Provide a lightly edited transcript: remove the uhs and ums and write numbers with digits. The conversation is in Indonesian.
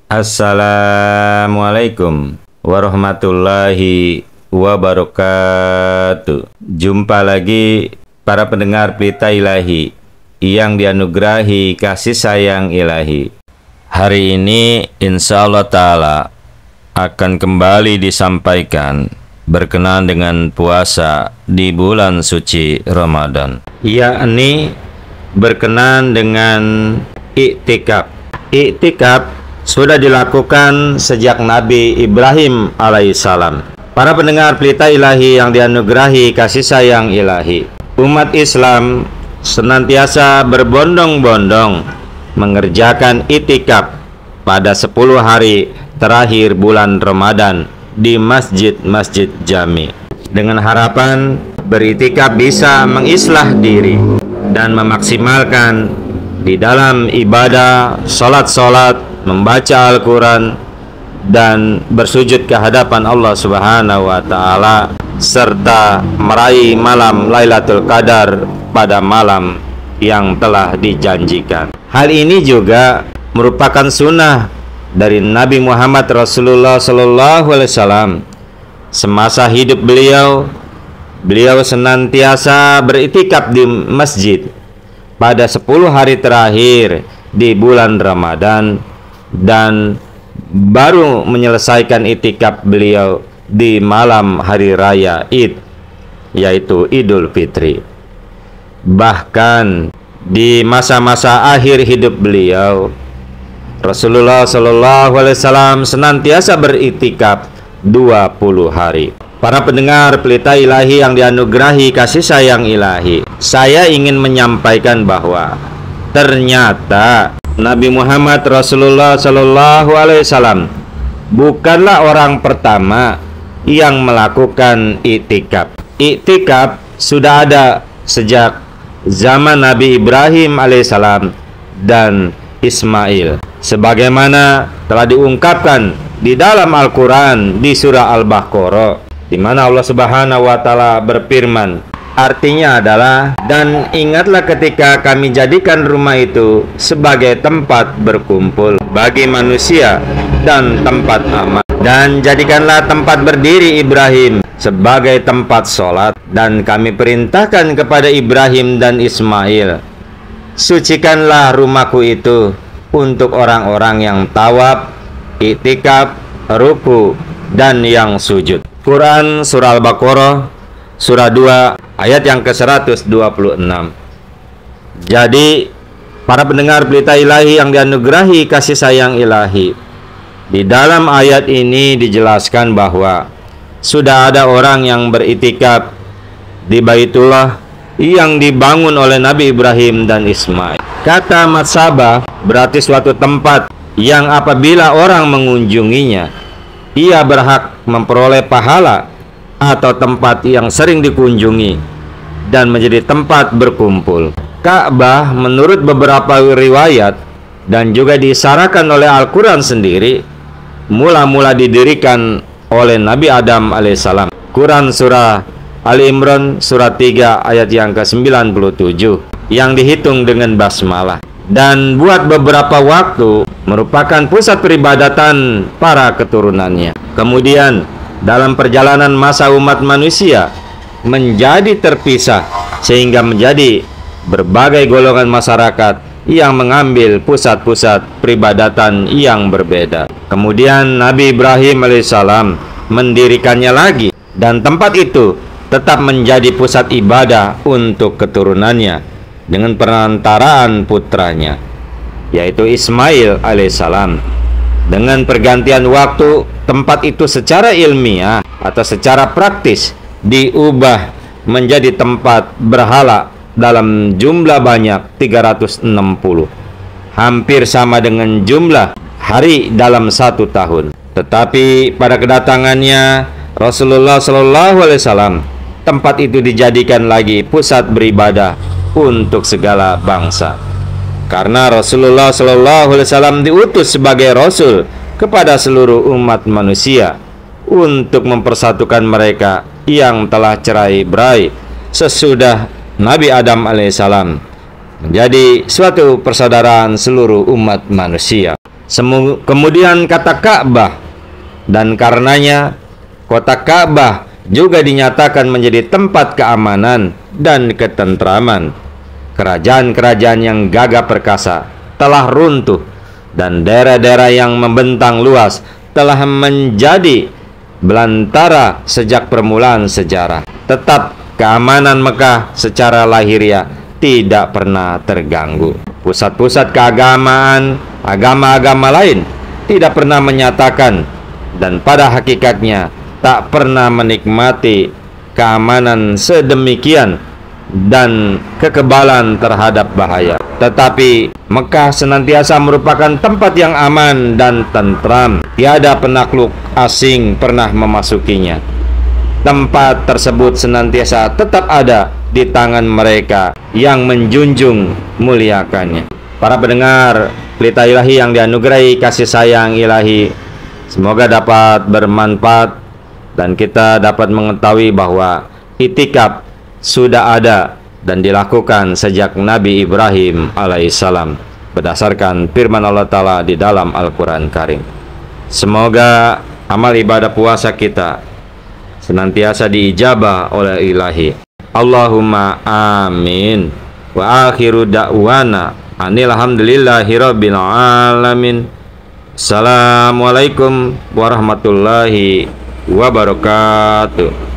Assalamualaikum warahmatullahi wabarakatuh. Jumpa lagi para pendengar Pelita Ilahi yang dianugerahi kasih sayang ilahi. Hari ini insya Allah Ta'ala akan kembali disampaikan berkenaan dengan puasa di bulan suci Ramadan, yakni berkenaan dengan iktikaf. Iktikaf sudah dilakukan sejak Nabi Ibrahim alaihissalam. Para pendengar Pelita Ilahi yang dianugerahi kasih sayang ilahi, umat Islam senantiasa berbondong-bondong mengerjakan iktikaf pada 10 hari terakhir bulan Ramadan di masjid-masjid jami, dengan harapan beriktikaf bisa mengislah diri dan memaksimalkan di dalam ibadah, sholat-sholat, membaca Al-Quran, dan bersujud ke hadapan Allah Subhanahu wa Ta'ala, serta meraih malam Lailatul Qadar pada malam yang telah dijanjikan. Hal ini juga merupakan sunnah dari Nabi Muhammad Rasulullah SAW. Semasa hidup beliau senantiasa beriktikaf di masjid pada 10 hari terakhir di bulan Ramadan, dan baru menyelesaikan iktikaf beliau di malam hari raya Id, yaitu Idul Fitri. Bahkan di masa-masa akhir hidup beliau, Rasulullah SAW senantiasa beriktikaf 20 hari. Para pendengar Pelita Ilahi yang dianugerahi kasih sayang ilahi, saya ingin menyampaikan bahwa ternyata Nabi Muhammad Rasulullah SAW bukanlah orang pertama yang melakukan iktikaf. Iktikaf sudah ada sejak zaman Nabi Ibrahim alaihissalam dan Ismail, sebagaimana telah diungkapkan di dalam Al-Quran di surah Al-Baqarah, di mana Allah Subhanahu wa Ta'ala berfirman, artinya adalah, dan ingatlah ketika kami jadikan rumah itu sebagai tempat berkumpul bagi manusia dan tempat aman, dan jadikanlah tempat berdiri Ibrahim sebagai tempat sholat, dan kami perintahkan kepada Ibrahim dan Ismail, sucikanlah rumahku itu untuk orang-orang yang tawaf, iktikaf, ruku, dan yang sujud. Quran surah Al-Baqarah surah 2 ayat yang ke-126. Jadi para pendengar Pelita Ilahi yang dianugerahi kasih sayang ilahi, di dalam ayat ini dijelaskan bahwa sudah ada orang yang beriktikaf di Baitullah yang dibangun oleh Nabi Ibrahim dan Ismail. Kata matsabah berarti suatu tempat yang apabila orang mengunjunginya, ia berhak memperoleh pahala, atau tempat yang sering dikunjungi dan menjadi tempat berkumpul. Ka'bah menurut beberapa riwayat dan juga diisyaratkan oleh Al-Quran sendiri, mula-mula didirikan oleh Nabi Adam alaihissalam. Quran surah Ali Imran surah 3 ayat yang ke-97 yang dihitung dengan basmalah, dan buat beberapa waktu merupakan pusat peribadatan para keturunannya. Kemudian dalam perjalanan masa umat manusia menjadi terpisah, sehingga menjadi berbagai golongan masyarakat yang mengambil pusat-pusat peribadatan yang berbeda. Kemudian Nabi Ibrahim alaihissalam mendirikannya lagi, dan tempat itu tetap menjadi pusat ibadah untuk keturunannya dengan perantaraan putranya, yaitu Ismail alaihissalam. Dengan pergantian waktu, tempat itu secara ilmiah atau secara praktis diubah menjadi tempat berhala dalam jumlah banyak 360, hampir sama dengan jumlah hari dalam 1 tahun. Tetapi pada kedatangannya Rasulullah SAW, tempat itu dijadikan lagi pusat beribadah untuk segala bangsa. Karena Rasulullah SAW diutus sebagai Rasul kepada seluruh umat manusia untuk mempersatukan mereka yang telah cerai-berai sesudah Nabi Adam alaihissalam menjadi suatu persaudaraan seluruh umat manusia. Kemudian kata Ka'bah, dan karenanya kota Ka'bah juga dinyatakan menjadi tempat keamanan dan ketentraman. Kerajaan-kerajaan yang gagah perkasa telah runtuh, dan daerah-daerah yang membentang luas telah menjadi belantara sejak permulaan sejarah. Tetap keamanan Mekah secara lahiriah tidak pernah terganggu. Pusat-pusat keagamaan agama-agama lain tidak pernah menyatakan dan pada hakikatnya tak pernah menikmati keamanan sedemikian dan kekebalan terhadap bahaya. Tetapi Mekah senantiasa merupakan tempat yang aman dan tentram. Tiada penakluk asing pernah memasukinya. Tempat tersebut senantiasa tetap ada di tangan mereka yang menjunjung muliakannya. Para pendengar Pelita Ilahi yang dianugerahi kasih sayang ilahi, semoga dapat bermanfaat dan kita dapat mengetahui bahwa itikaf sudah ada dan dilakukan sejak Nabi Ibrahim alaihissalam berdasarkan firman Allah Ta'ala di dalam Al-Quran Karim. Semoga amal ibadah puasa kita senantiasa diijabah oleh ilahi. Allahumma amin. Wa akhiru da'wana anil hamdulillahi rabbil alamin. Assalamualaikum warahmatullahi wabarakatuh.